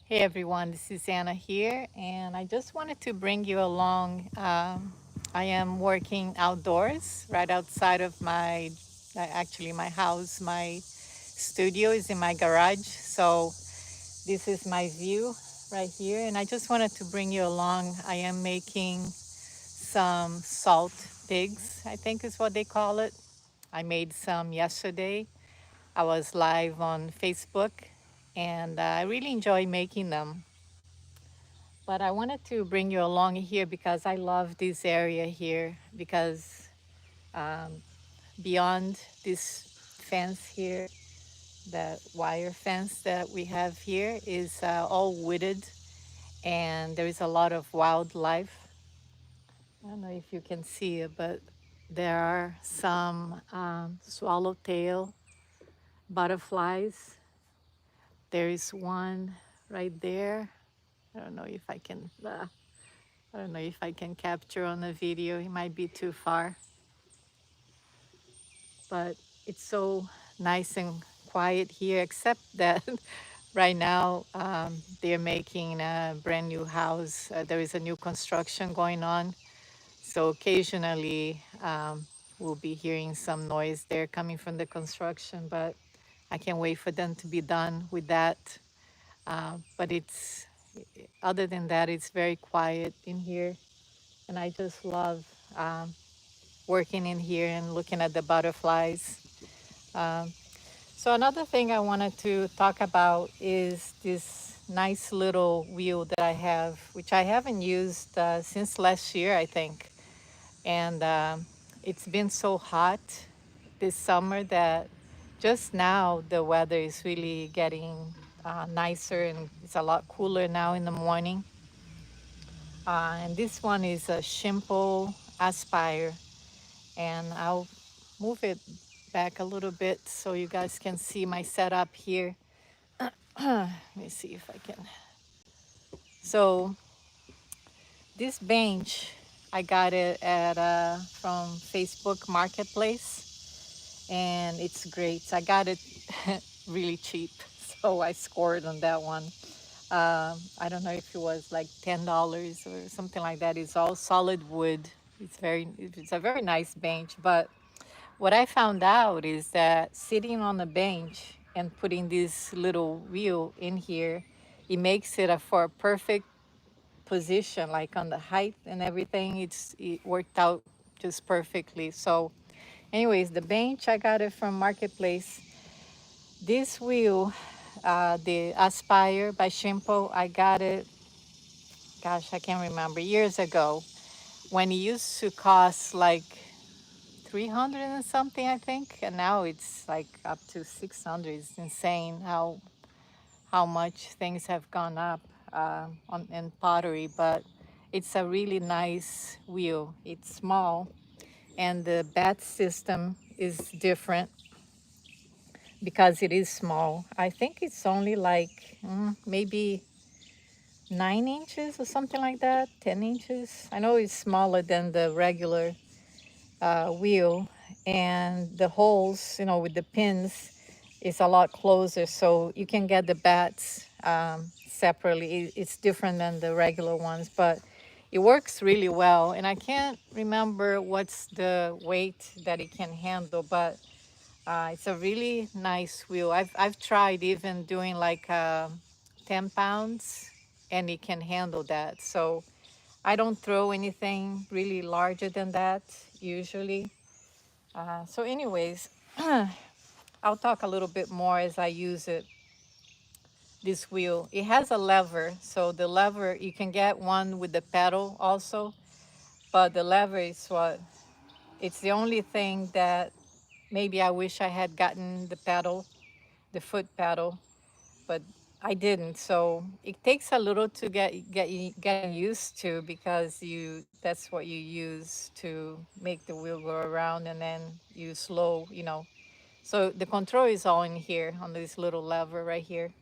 Hey everyone, this is Anna here, and I just wanted to bring you along. I am working outdoors right outside of actually my house. My studio is in my garage, so this is my view right here, and I just wanted to bring you along. I am making some salt pigs, I think is what they call it. I made some yesterday. I was live on Facebook, and I really enjoy making them. But I wanted to bring you along here because I love this area here because um, beyond this fence here, the wire fence that we have here is all wooded, and there is a lot of wildlife. I don't know if you can see it, but there are some swallowtail butterflies. There is one right there. I don't know if I can I don't know if I can capture on the video. It might be too far, but it's so nice and quiet here, except that right now they're making a brand new house. There is a new construction going on. So occasionally we'll be hearing some noise there coming from the construction, but I can't wait for them to be done with that. But other than that, it's very quiet in here. And I just love um, working in here and looking at the butterflies. Um, so another thing I wanted to talk about is this nice little wheel that I have, which I haven't used since last year, I think. And it's been so hot this summer that just now the weather is really getting nicer and it's a lot cooler now in the morning. And this one is a Shimpo Aspire, and I'll move it back a little bit so you guys can see my setup here. Let me see if I can. So this bench, I got it at from Facebook Marketplace, and it's great. I got it really cheap, so I scored on that one. I don't know if it was like $10 or something like that. It's all solid wood. It's a very nice bench, but what I found out is that sitting on the bench and putting this little wheel in here, it makes it for a perfect position, like on the height and everything. It worked out just perfectly. So, anyways, the bench I got it from Marketplace. This wheel, the Aspire by Shimpo, I got it. Gosh, I can't remember years ago when it used to cost like 300 and something, I think, and now it's like up to 600. It's insane how much things have gone up on in pottery, but it's a really nice wheel. It's small, and the bat system is different because it is small. I think it's only like maybe 9 inches or something like that, 10 inches. I know it's smaller than the regular wheel, and the holes, with the pins, is a lot closer, so you can get the bats separately. It's different than the regular ones, but it works really well. And I can't remember what's the weight that it can handle, but it's a really nice wheel. I've tried even doing like 10 pounds, and it can handle that. So I don't throw anything really larger than that usually. So anyways, I'll talk a little bit more as I use it. This wheel, it has a lever. So the lever, you can get one with the pedal also, but the lever is it's the only thing that maybe I wish I had gotten the pedal, the foot pedal, but I didn't. So it takes a little to get used to, because that's what you use to make the wheel go around, and then you slow. So the control is all in here on this little lever right here,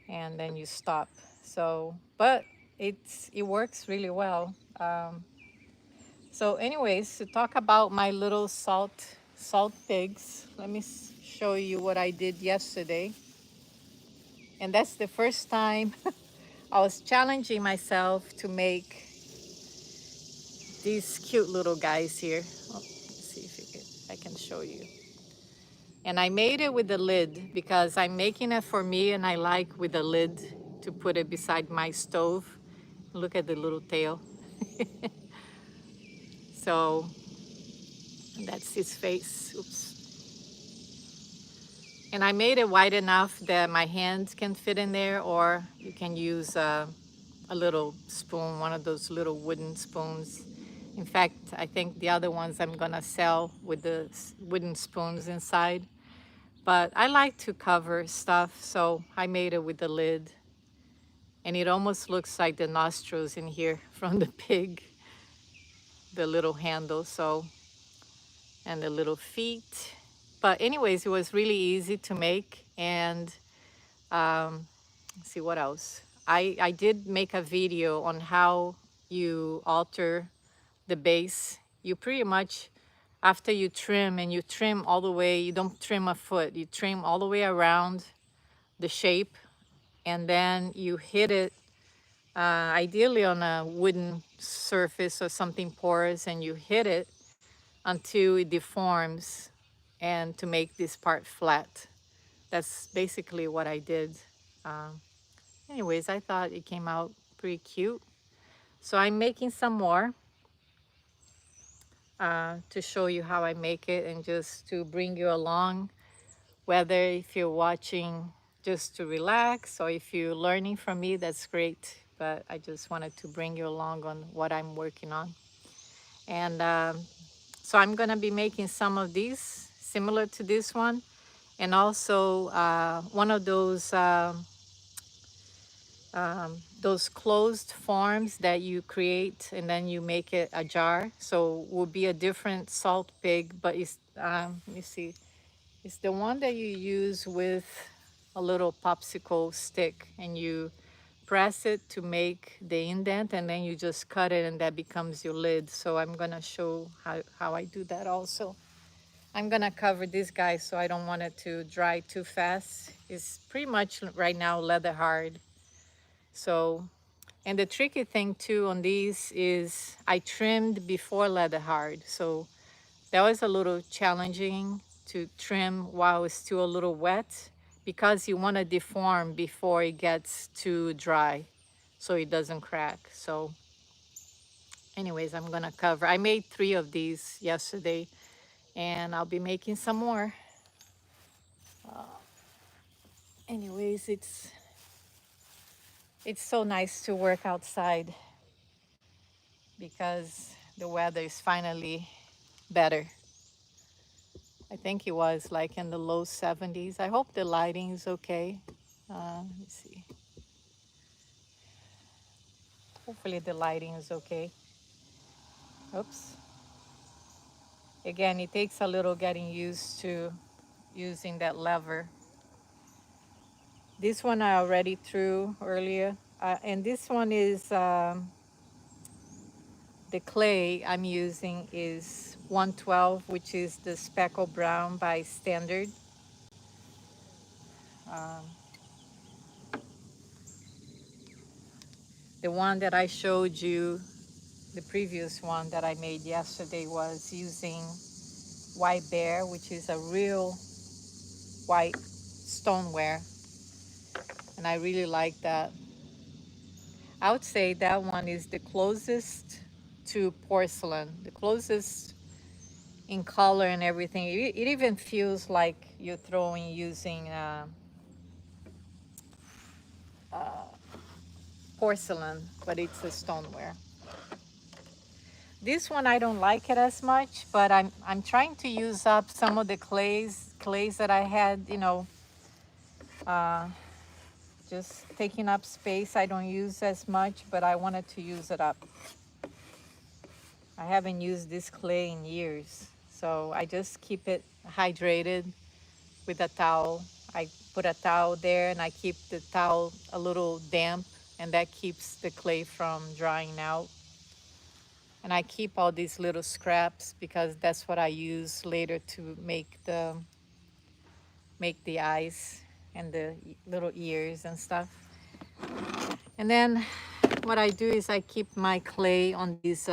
and then you stop. So, but it works really well. So anyways, to talk about my little salt pigs, let me show you what I did yesterday. And that's the first time I was challenging myself to make these cute little guys here. Oh, let's see if I can show you. And I made it with the lid because I'm making it for me and I like with the lid to put it beside my stove. Look at the little tail. So that's his face. Oops. And I made it wide enough that my hands can fit in there, or you can use a little spoon, one of those little wooden spoons. In fact, I think the other ones I'm gonna sell with the wooden spoons inside. But I like to cover stuff, so I made it with the lid. And it almost looks like the nostrils in here from the pig, the little handle, so, and the little feet. But anyways, it was really easy to make. And let's see what else. I did make a video on how you alter the base. You pretty much, after you trim, and you trim all the way, you don't trim a foot, you trim all the way around the shape, and then you hit it ideally on a wooden surface or something porous, and you hit it until it deforms and to make this part flat. That's basically what I did. Um, Anyways, I thought it came out pretty cute. So I'm making some more to show you how I make it and just to bring you along, whether if you're watching just to relax or if you're learning from me, that's great. But I just wanted to bring you along on what I'm working on. And so I'm gonna be making some of these similar to this one. And also one of those closed forms that you create and then you make it a jar. So will be a different salt pig, but it's, let me see, it's the one that you use with a little popsicle stick and you press it to make the indent and then you just cut it and that becomes your lid. So I'm gonna show how I do that also. I'm gonna cover this guy so I don't want it to dry too fast. It's pretty much right now leather hard. So, and the tricky thing too on these is I trimmed before leather hard. So that was a little challenging to trim while it's still a little wet because you want to deform before it gets too dry so it doesn't crack. So anyways, I'm gonna cover. I made 3 of these yesterday and I'll be making some more. Anyways, it's so nice to work outside because the weather is finally better. I think it was like in the low 70s. I hope the lighting is okay. Let me see. Hopefully the lighting is okay. Oops. Again, it takes a little getting used to using that lever. This one I already threw earlier. And this one is, the clay I'm using is 112, which is the Speckle Brown by Standard. Um, the one that I showed you, the previous one that I made yesterday, was using white bear, which is a real white stoneware. And I really like that. I would say that one is the closest to porcelain, the closest in color and everything. It even feels like you're using porcelain, but it's a stoneware. This one I don't like it as much, but I'm trying to use up some of the clays that I had, just taking up space. I don't use as much, but I wanted to use it up. I haven't used this clay in years, so I just keep it hydrated with a towel. I put a towel there and I keep the towel a little damp, and that keeps the clay from drying out. And I keep all these little scraps because that's what I use later to make make the eyes and the little ears and stuff. And then what I do is I keep my clay on these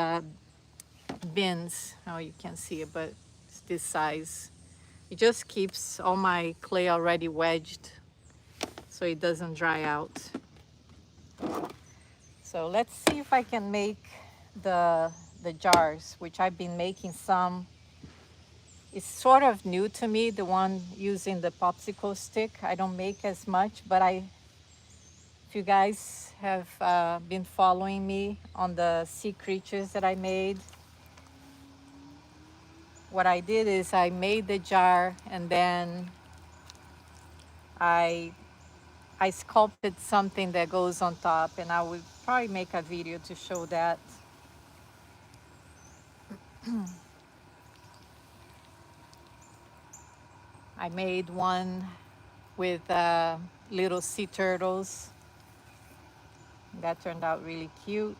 bins. Oh, you can't see it, but it's this size. It just keeps all my clay already wedged so it doesn't dry out. So let's see if I can make the jars, which I've been making some. It's sort of new to me, the one using the popsicle stick. I don't make as much, but if you guys have been following me on the sea creatures that I made, what I did is I made the jar and then I I sculpted something that goes on top, and I will probably make a video to show that. I made one with little sea turtles. That turned out really cute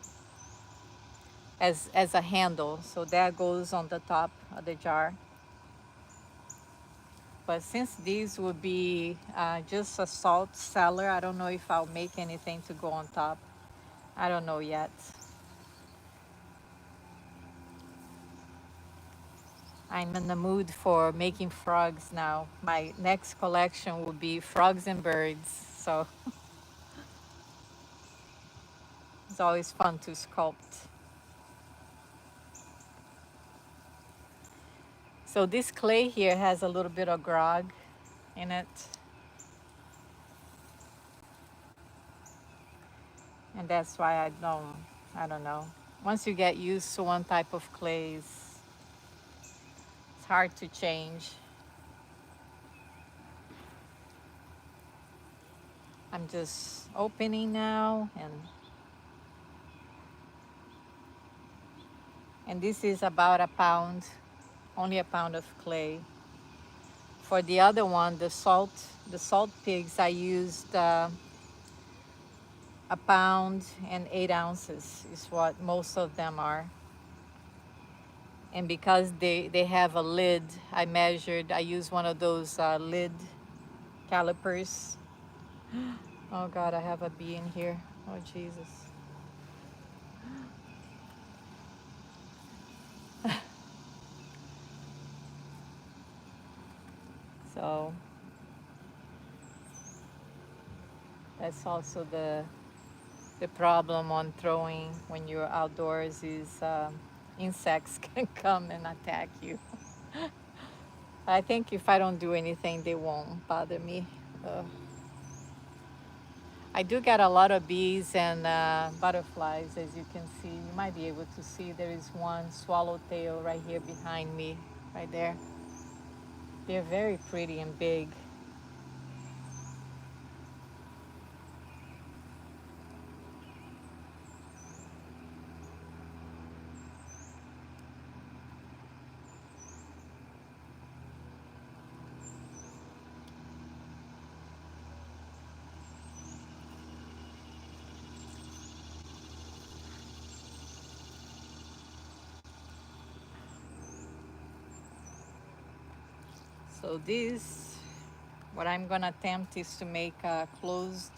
as a handle. So that goes on the top of the jar. But since these would be just a salt cellar, I don't know if I'll make anything to go on top. I don't know yet. I'm in the mood for making frogs now. My next collection will be frogs and birds. So it's always fun to sculpt. So this clay here has a little bit of grog in it. And that's why I don't know. Once you get used to one type of clay, it's hard to change. I'm just opening now, and this is about a pound, only a pound of clay. For the other one, the salt pigs, I used a pound and 8 ounces is what most of them are. And because they have a lid, I used one of those lid calipers. Oh God, I have a bee in here. Oh Jesus. So that's also the problem on throwing when you're outdoors is insects can come and attack you. I think if I don't do anything, they won't bother me. I do get a lot of bees and butterflies, as you can see. You might be able to see there is one swallowtail right here behind me, right there. They're very pretty and big. So this, what I'm gonna attempt is to make a closed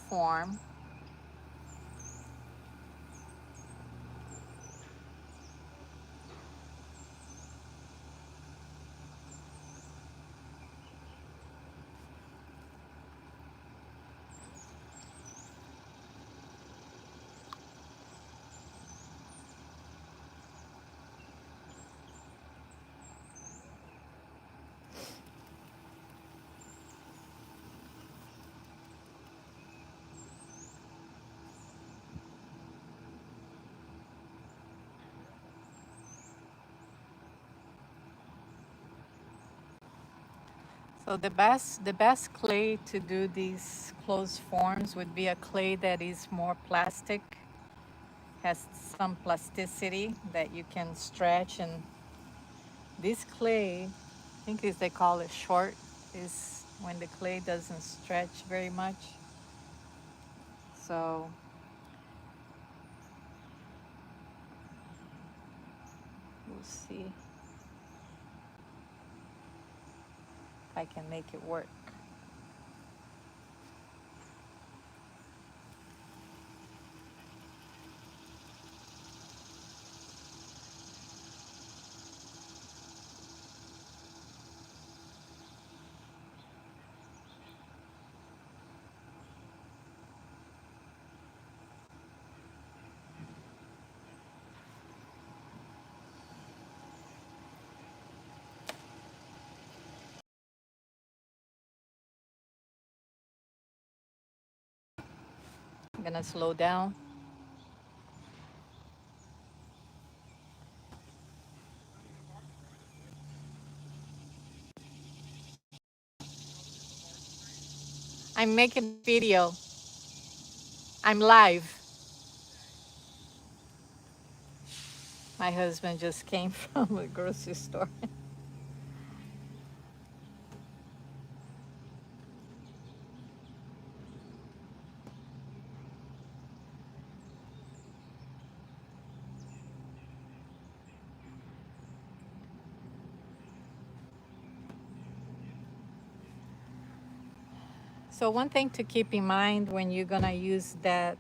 form. So the best clay to do these closed forms would be a clay that is more plastic, has some plasticity that you can stretch. And this clay, I think is they call it short, is when the clay doesn't stretch very much. So we'll see. if I can make it work. I'm gonna slow down. I'm making video. I'm live. My husband just came from a grocery store. So one thing to keep in mind when you're gonna use the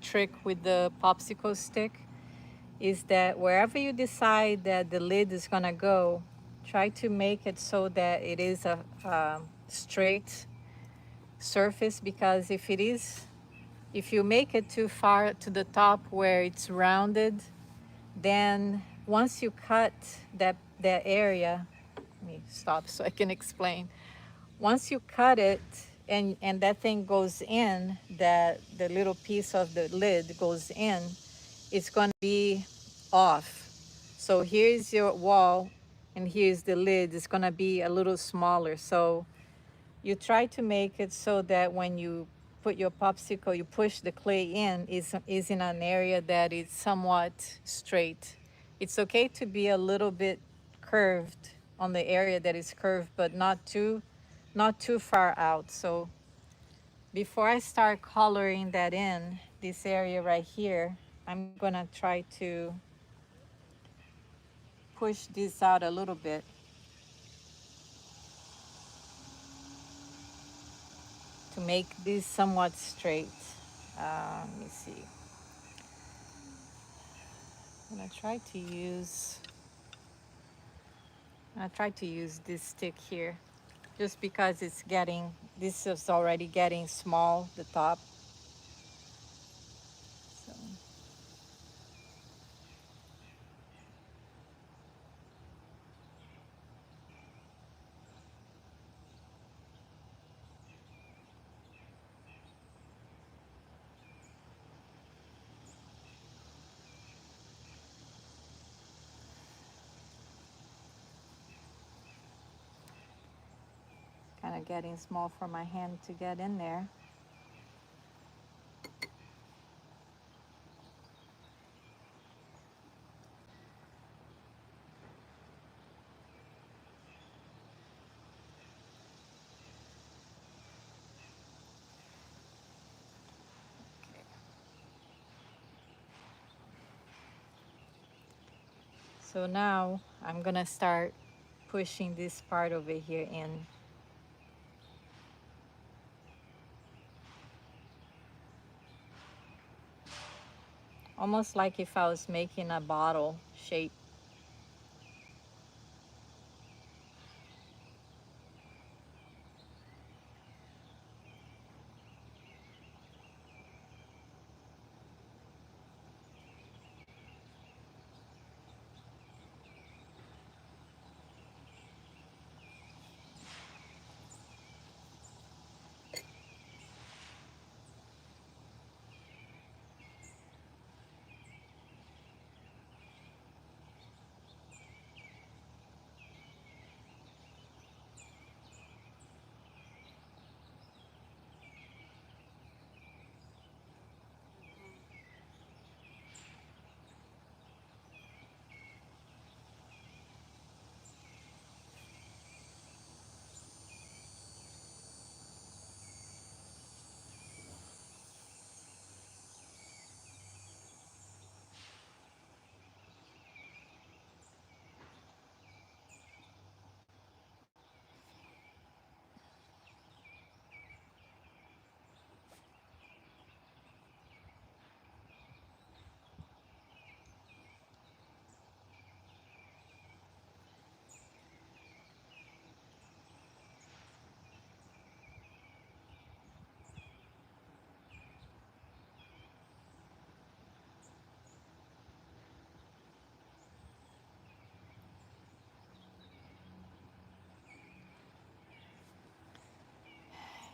trick with the popsicle stick is that wherever you decide that the lid is gonna go, try to make it so that it is a straight surface, because if you make it too far to the top where it's rounded, then once you cut that area, let me stop so I can explain. Once you cut it and that thing goes in, that the little piece of the lid goes in, it's going to be off. So here's your wall and here's the lid. It's going to be a little smaller. So you try to make it so that when you put your popsicle, you push the clay in, is in an area that is somewhat straight. It's okay to be a little bit curved on the area that is curved, but not too far out. So before I start coloring that in, this area right here, I'm gonna try to push this out a little bit to make this somewhat straight. Let me see. I'm gonna try to use, this stick here, just because this is already getting small, the top. So kind of getting small for my hand to get in there. So now I'm gonna start pushing this part over here in. Almost like if I was making a bottle shape.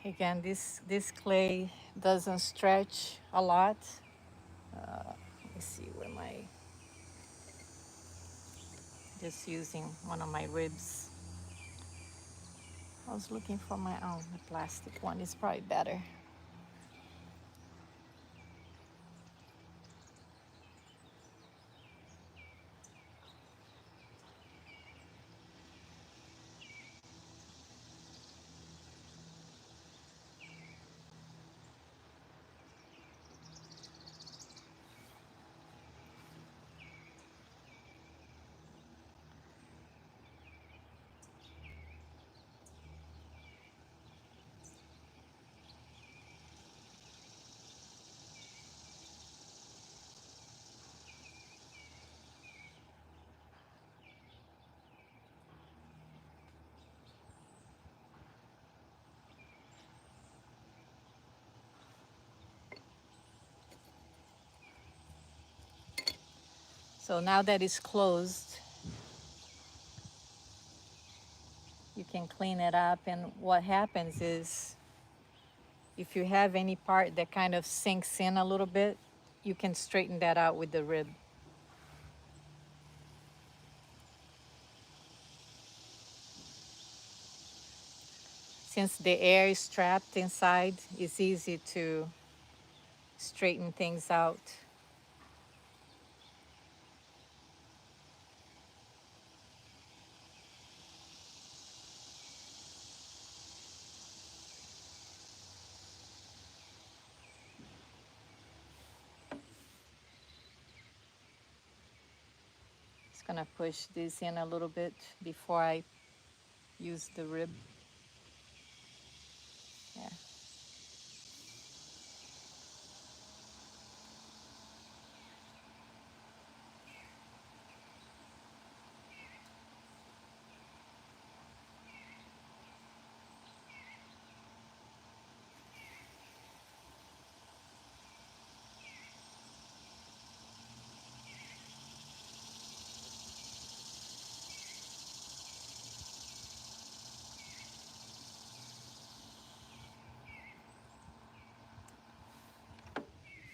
Again, this clay doesn't stretch a lot. Let me see where my, just using one of my ribs. I was looking for my, oh, the plastic one is probably better. So now that it's closed, you can clean it up. And what happens is, if you have any part that kind of sinks in a little bit, you can straighten that out with the rib. Since the air is trapped inside, it's easy to straighten things out. Just gonna push this in a little bit before I use the rib. Yeah.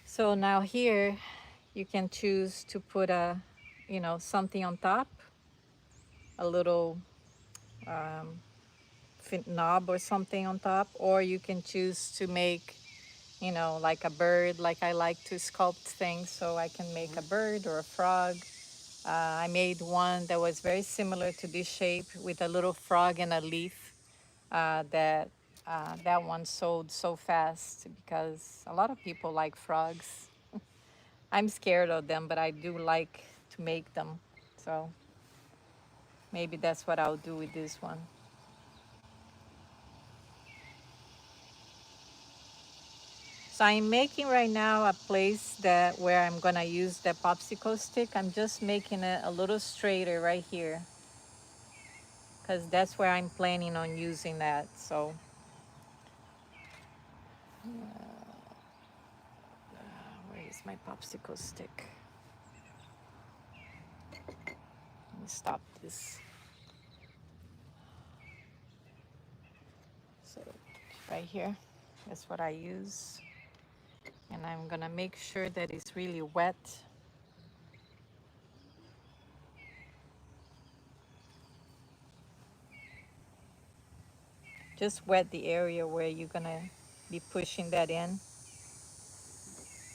So now here, you can choose to put a, something on top, a little knob or something on top, or you can choose to make, like a bird, like I like to sculpt things, so I can make a bird or a frog. I made one that was very similar to this shape with a little frog and a leaf. That one sold so fast because a lot of people like frogs. I'm scared of them, but I do like to make them. So maybe that's what I'll do with this one. So I'm making right now a place that where I'm gonna use the popsicle stick. I'm just making it a little straighter right here because that's where I'm planning on using that. So where is my popsicle stick? Let me stop this. So right here, that's what I use. And I'm gonna make sure that it's really wet. Just wet the area where you're gonna be pushing that in.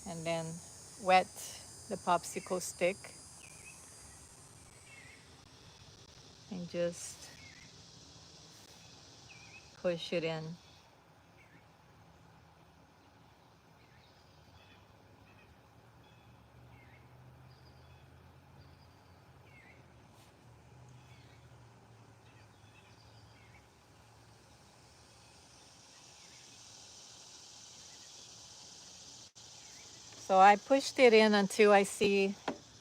And then wet the popsicle stick. And just push it in. So I pushed it in until I see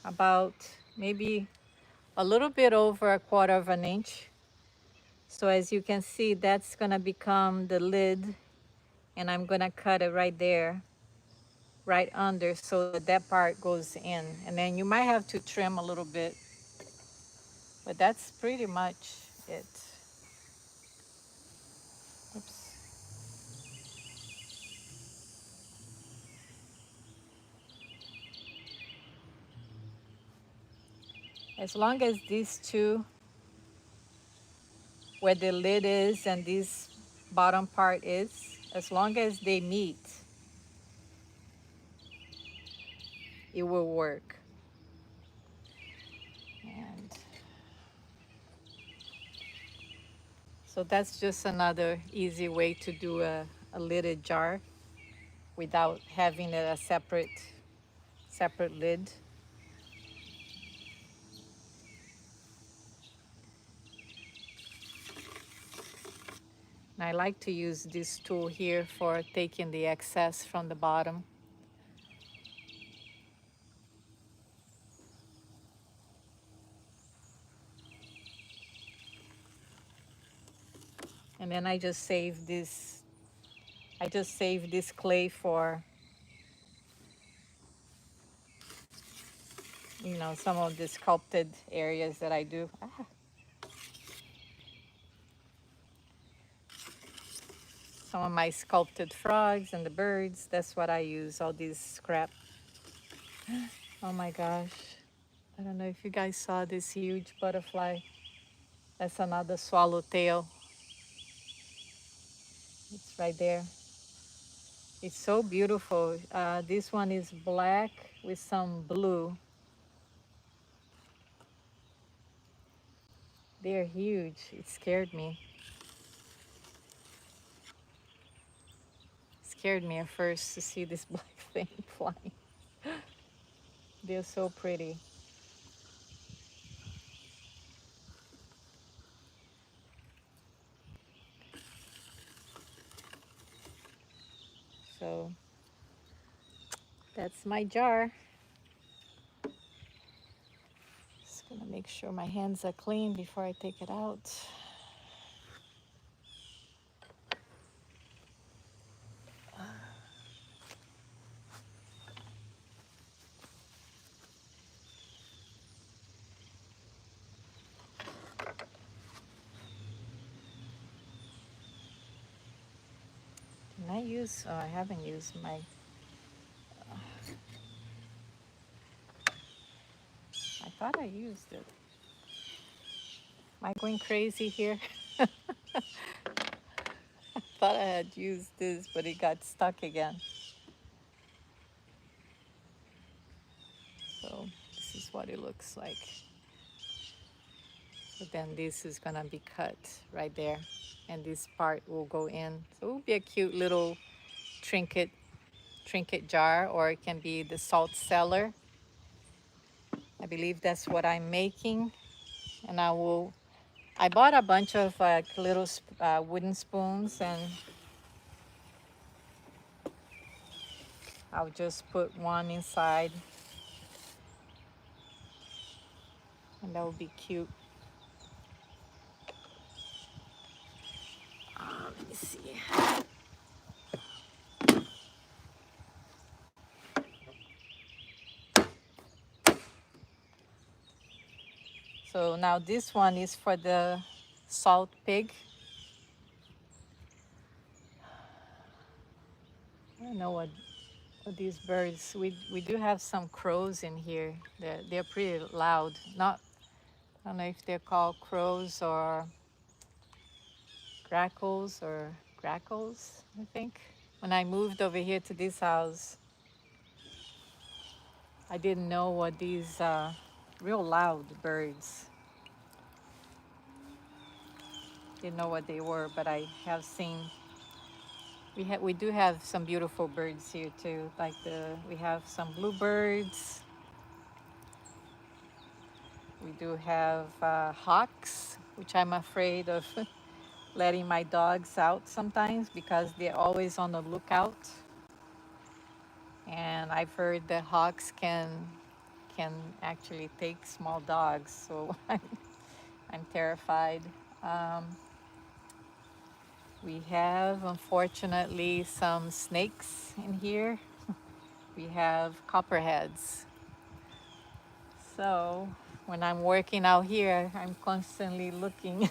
about maybe a little bit over 1/4 of an inch. So as you can see, that's gonna become the lid, and I'm gonna cut it right there, right under, so that that part goes in. And then you might have to trim a little bit, but that's pretty much it. Oops. As long as these two, where the lid is and this bottom part is, as long as they meet, it will work. And so that's just another easy way to do a lidded jar without having a separate lid. And I like to use this tool here for taking the excess from the bottom. And then I just save this clay for, you know, some of the sculpted areas that I do. Some of my sculpted frogs and the birds, that's what I use, all these scrap. Oh my gosh. I don't know if you guys saw this huge butterfly. That's another swallowtail. It's right there. It's so beautiful. This one is black with some blue. They're huge. It scared me. It scared me at first to see this black thing flying. They're so pretty. So that's my jar. Just gonna make sure my hands are clean before I take it out. Can I use, oh, I haven't used my, I thought I used it. Am I going crazy here? Thought I had used this, but it got stuck again. So this is what it looks like. But then this is gonna be cut right there, and this part will go in. So it will be a cute little trinket jar, or it can be the salt cellar. I believe that's what I'm making. And I bought a bunch of little wooden spoons, and I'll just put one inside, and that will be cute. Let me see. So now this one is for the salt pig. I don't know what these birds. We do have some crows in here. They're pretty loud. Not, I don't know if they're called crows or grackles, I think. When I moved over here to this house, I didn't know what these real loud birds. Didn't know what they were, but I have seen. We do have some beautiful birds here too. Like we have some bluebirds. We do have hawks, which I'm afraid of letting my dogs out sometimes because they're always on the lookout. And I've heard that hawks can actually take small dogs, so I'm terrified. We have, unfortunately, some snakes in here. We have copperheads. So when I'm working out here, I'm constantly looking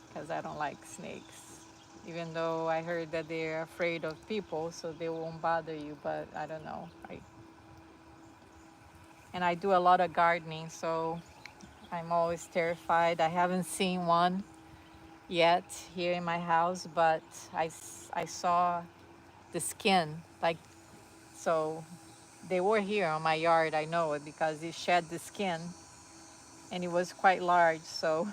because I don't like snakes. Even though I heard that they're afraid of people, so they won't bother you, but I don't know. And I do a lot of gardening, so I'm always terrified. I haven't seen one yet here in my house, but I saw the skin, like, so they were here on my yard. I know it because it shed the skin and it was quite large. So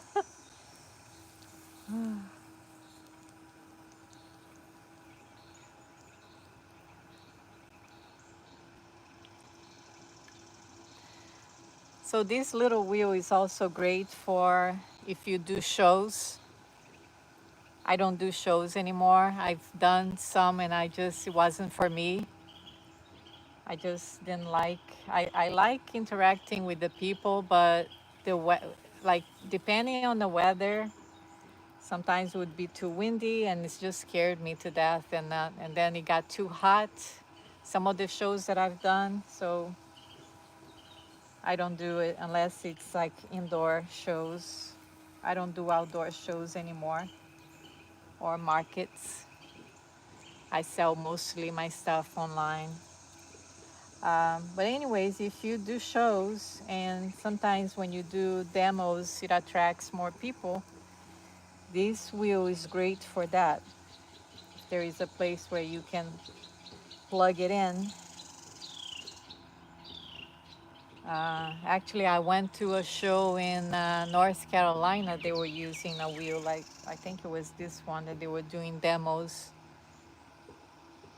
so this little wheel is also great for if you do shows. I don't do shows anymore. I've done some and it wasn't for me. I just didn't like, I like interacting with the people, but like depending on the weather, sometimes it would be too windy and it's just scared me to death. And then it got too hot, some of the shows that I've done. So I don't do it unless it's like indoor shows. I don't do outdoor shows anymore or markets. I sell mostly my stuff online. But anyways, if you do shows and sometimes when you do demos, it attracts more people. This wheel is great for that. If there is a place where you can plug it in. Actually, I went to a show in North Carolina. They were using a wheel, like I think it was this one that they were doing demos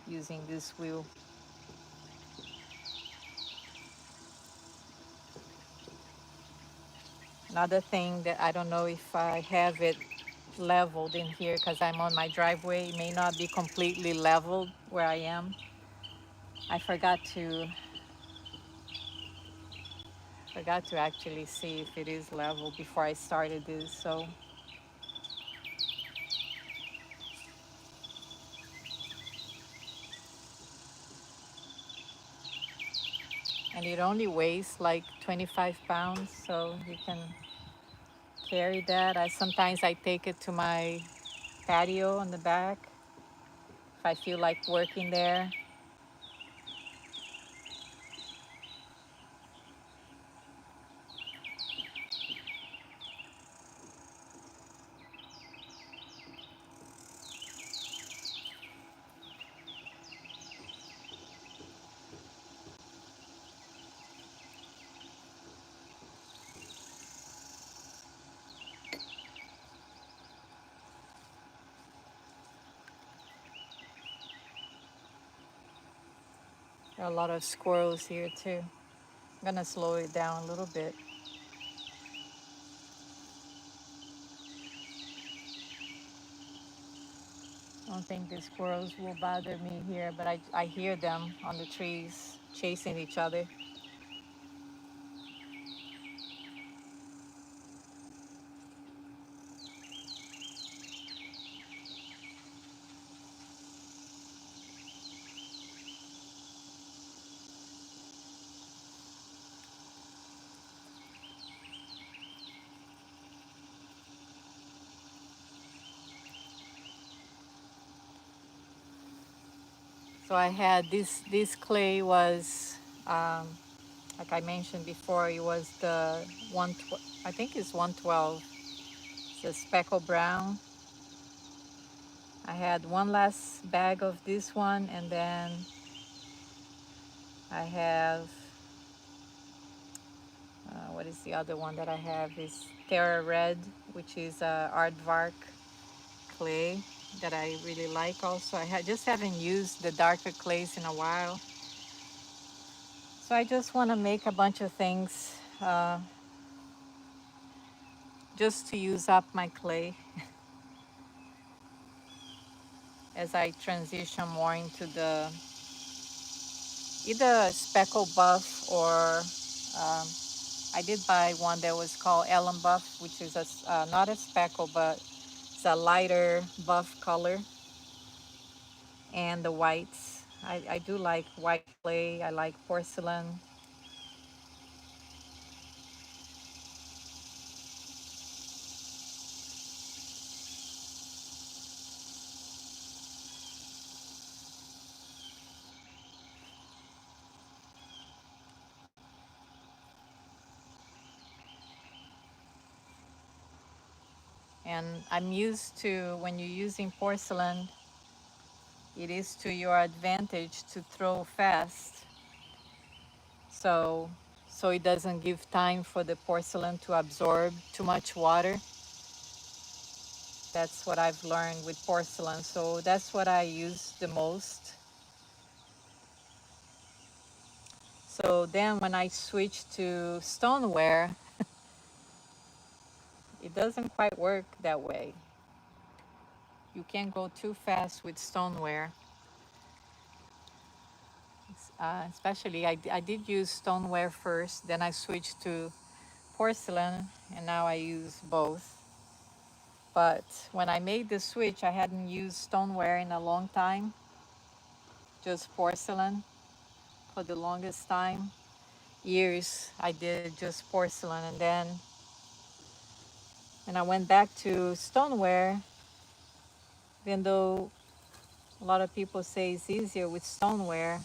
using this wheel. Another thing that I don't know if I have it leveled in here because I'm on my driveway. It may not be completely leveled where I am. I forgot to actually see if it is level before I started this. So, and it only weighs like 25 pounds, so you can carry that. Sometimes I take it to my patio on the back if I feel like working there. There are a lot of squirrels here too. I'm gonna slow it down a little bit. I don't think the squirrels will bother me here, but I hear them on the trees chasing each other. So I had this clay was um, like I mentioned before, it was the I think it's 112. It's a speckle brown. I had one last bag of this one, and then I have what is the other one that I have is Terra Red, which is aardvark clay that I really like also. Just haven't used the darker clays in a while. So I just want to make a bunch of things just to use up my clay as I transition more into the either speckle buff or um, I did buy one that was called Ellen Buff, which is not a speckle, but it's a lighter buff color. And the whites, I do like white clay. I like porcelain. And I'm used to, when you're using porcelain, it is to your advantage to throw fast. So, so it doesn't give time for the porcelain to absorb too much water. That's what I've learned with porcelain. So that's what I use the most. So then when I switch to stoneware, it doesn't quite work that way. You can't go too fast with stoneware. Especially, I did use stoneware first, then I switched to porcelain, and now I use both. But when I made the switch, I hadn't used stoneware in a long time, just porcelain for the longest time. Years I did just porcelain, and then when I went back to stoneware, even though a lot of people say it's easier with stoneware,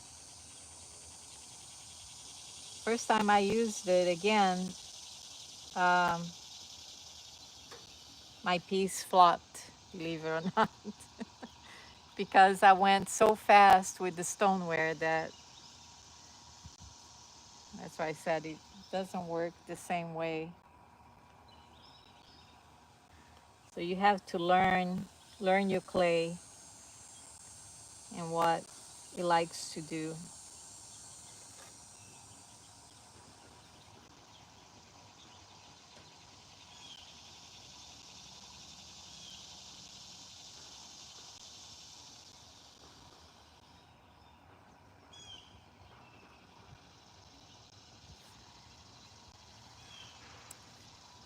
first time I used it again, um, my piece flopped, believe it or not, because I went so fast with the stoneware that's why I said it doesn't work the same way. So you have to learn your clay and what it likes to do.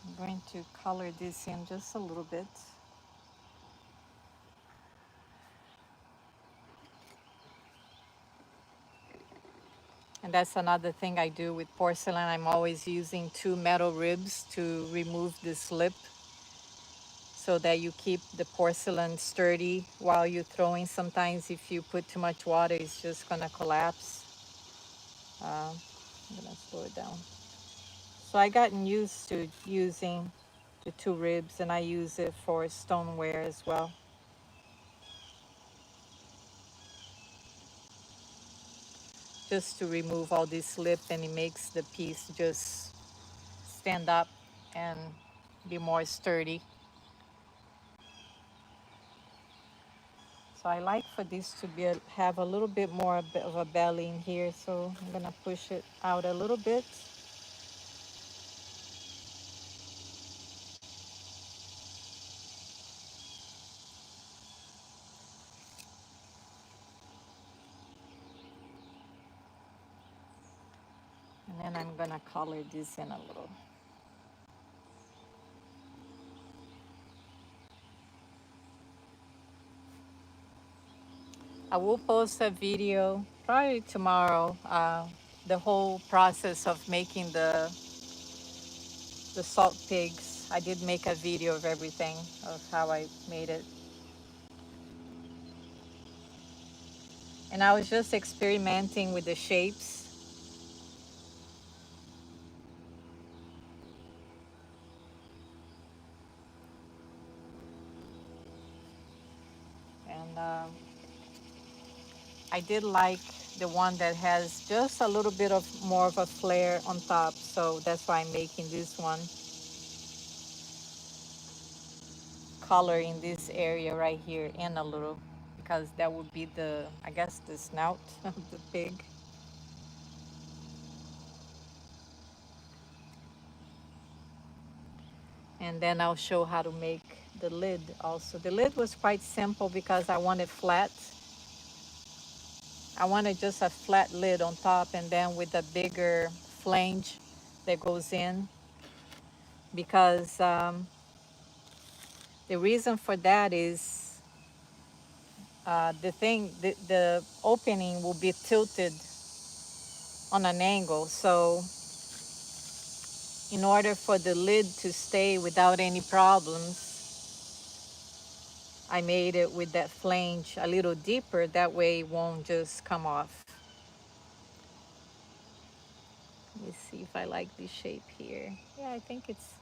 I'm going to color this in just a little bit. And that's another thing I do with porcelain. I'm always using two metal ribs to remove this lip so that you keep the porcelain sturdy while you're throwing. Sometimes if you put too much water, it's just gonna collapse. I'm gonna slow it down. So I gotten used to using the two ribs, and I use it for stoneware as well. Just to remove all this lip, and it makes the piece just stand up and be more sturdy. So I like for this to have a little bit more of a belly in here. So I'm gonna push it out a little bit. And then I'm gonna color this in a little. I will post a video probably tomorrow, the whole process of making the salt pigs. I did make a video of everything, of how I made it. And I was just experimenting with the shapes. And I did like the one that has just a little bit of more of a flare on top. So that's why I'm making this one. Color in this area right here in a little, because that would be the, I guess, the snout of the pig. And then I'll show how to make the lid also. The lid was quite simple because I wanted flat. I wanted just a flat lid on top, and then with a bigger flange that goes in, because the reason for that is the opening will be tilted on an angle. So in order for the lid to stay without any problems, I made it with that flange a little deeper. That way it won't just come off. Let me see if I like this shape here. Yeah, I think it's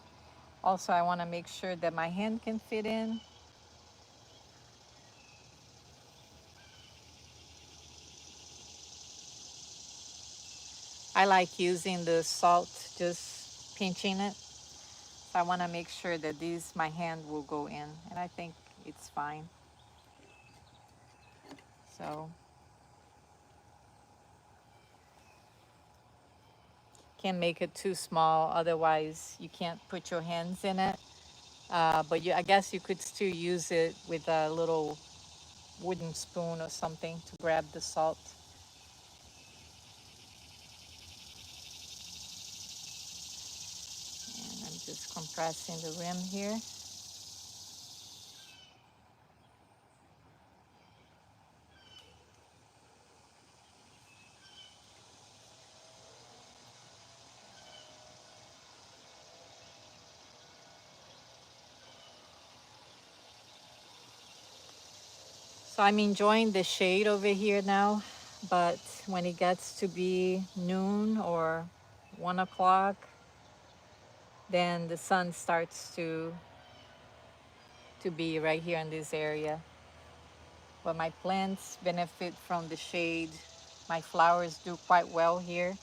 Also, I want to make sure that my hand can fit in. I like using the salt, just pinching it. So I want to make sure that my hand will go in, and I think it's fine. So can't make it too small, otherwise you can't put your hands in it. But I guess you could still use it with a little wooden spoon or something to grab the salt. And I'm just compressing the rim here. So I'm enjoying the shade over here now, but when it gets to be noon or 1 o'clock, then the sun starts to be right here in this area. But my plants benefit from the shade. My flowers do quite well here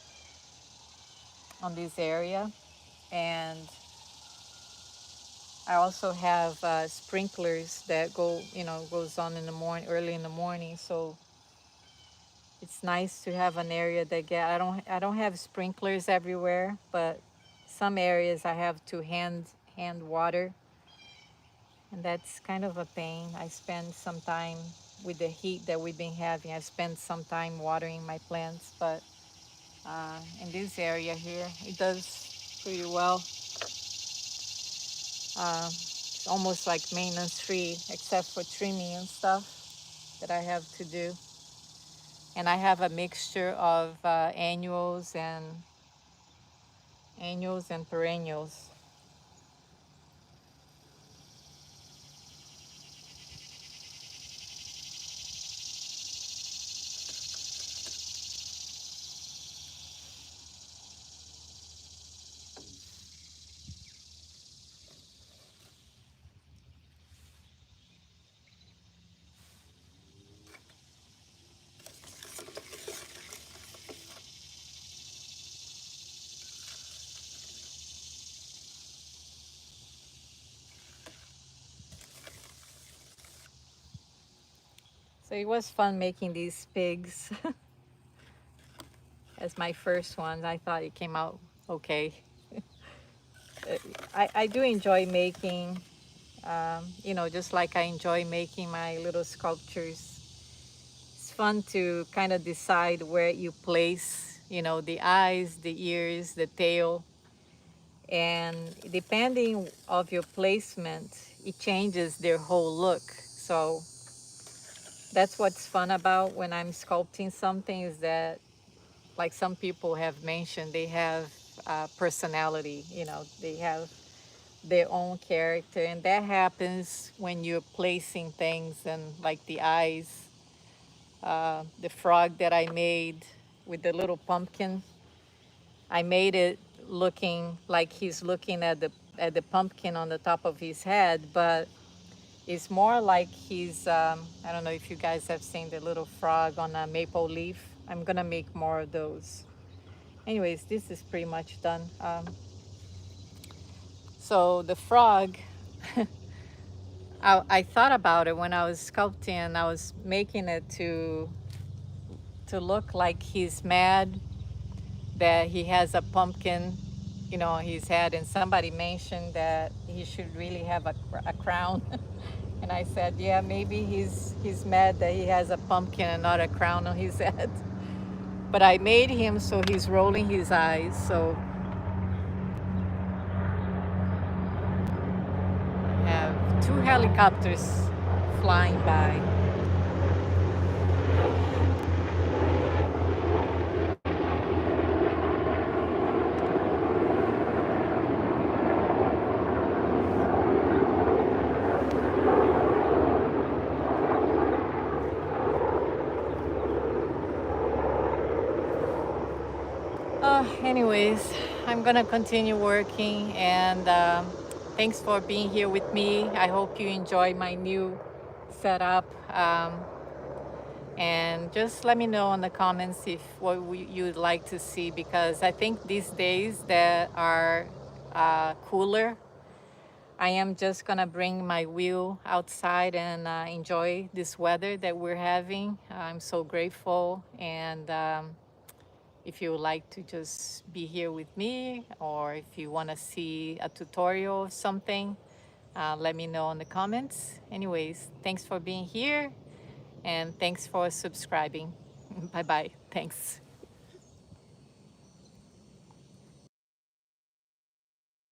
on this area. And I also have sprinklers that goes on in the morning, early in the morning. So it's nice to have an area that I don't have sprinklers everywhere, but some areas I have to hand water, and that's kind of a pain. I spend some time with the heat that we've been having. I spend some time watering my plants, but in this area here, it does pretty well. It's almost like maintenance free, except for trimming and stuff that I have to do. And I have a mixture of annuals and perennials. So it was fun making these pigs as my first one. I thought it came out okay. I do enjoy making, just like I enjoy making my little sculptures. It's fun to kind of decide where you place, the eyes, the ears, the tail. And depending of your placement, it changes their whole look. So that's what's fun about when I'm sculpting something, is that, like some people have mentioned, they have personality, they have their own character. And that happens when you're placing things, and like the eyes, the frog that I made with the little pumpkin, I made it looking like he's looking at the pumpkin on the top of his head, but it's more like he's, I don't know if you guys have seen the little frog on a maple leaf. I'm gonna make more of those. Anyways, this is pretty much done. So the frog, I thought about it when I was sculpting. I was making it to look like he's mad that he has a pumpkin, on his head, and somebody mentioned that he should really have a crown. And I said, yeah, maybe he's mad that he has a pumpkin and not a crown on his head. But I made him so he's rolling his eyes. So I have two helicopters flying by. Anyways, I'm gonna continue working, and Thanks for being here with me. I hope you enjoy my new setup. And just let me know in the comments if you'd like to see, because I think these days that are cooler, I am just gonna bring my wheel outside and enjoy this weather that we're having. I'm so grateful. And if you would like to just be here with me, or if you wanna see a tutorial of something, let me know in the comments. Anyways, thanks for being here and thanks for subscribing. Bye bye. Thanks.